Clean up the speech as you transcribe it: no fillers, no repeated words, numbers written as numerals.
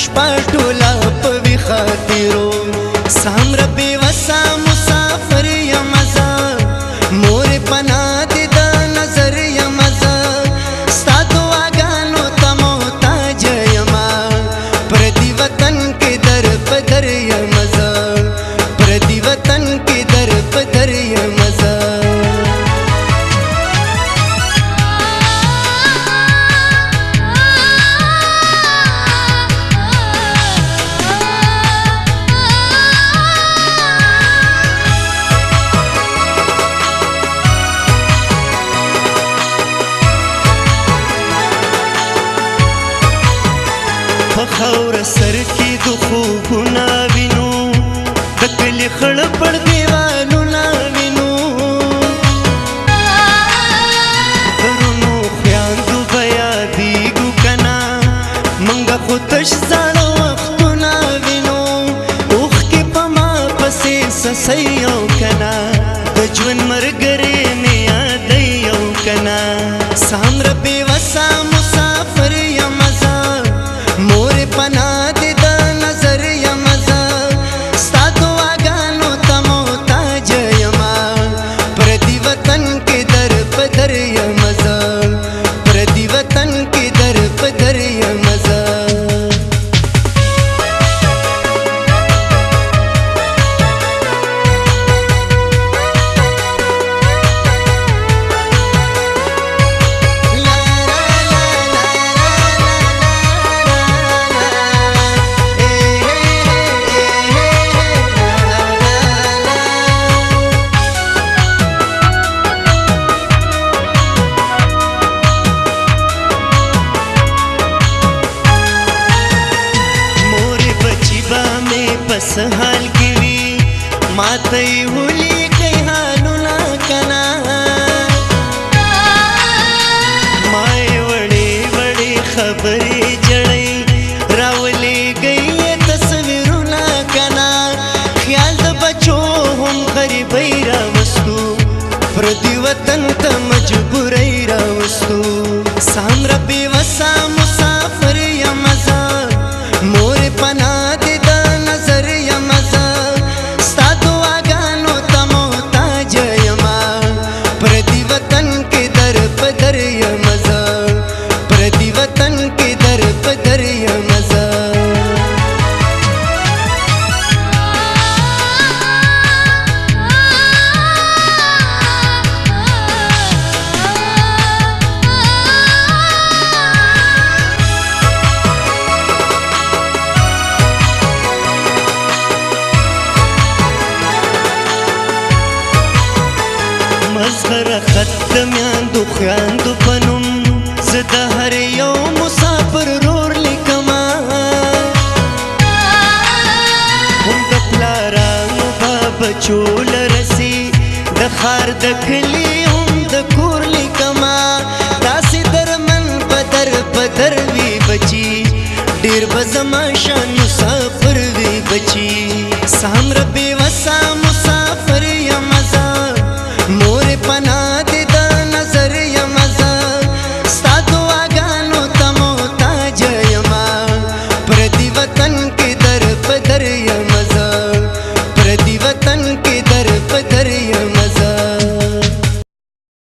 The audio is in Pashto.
شپه ټوله په ویښه تېرو سهمره بېوسه مسافر یمه زه مورې پناه دې د نظر یمه زه ستا دعاګانو ته محتاجه یمه پردي وطن کې در په در یمه زه پردي وطن کې در په در یمه زه په خاوره سر کې د خوبونه وینو د کلي خړ پړ دیوالونه وینو درونو خویندو به یادېږو که نه موږ خو تش زاړه وختونه وینو اوښکې په ما پسې څڅوي او که نه د ژوند ملګری مې یادوي او که نه سهمره بېوسه مسافر یمه زه مورې پناه دې د نظر یمه زه ستا دعاګانو ته محتاجه یمه پردي وطن کې در په در یمه زه پردي وطن کې در په در یمه زه پس حال کې وي ما ته یې ولیکئ حالونه که نه ما یې وړې وړې خبرې جړۍ راولېږئ یې تصویرونه که نه خیال د بچو هم غریبۍ راوستو پردي وطن ته مجبورۍ راوستو سهمره بېوسه مسافر یمه زه مورې پناه دې د نظر یمه زه ستا دعاګانو ته محتاجه یمه پردي وطن کې در په در یمه زه پردي وطن کې در په در یمه زه مظهره خط د میاندو خویندو په نوم زه د هر یو مسافر رور لیکمه هم د پلارانو به بچو له رسي د ښار د کلي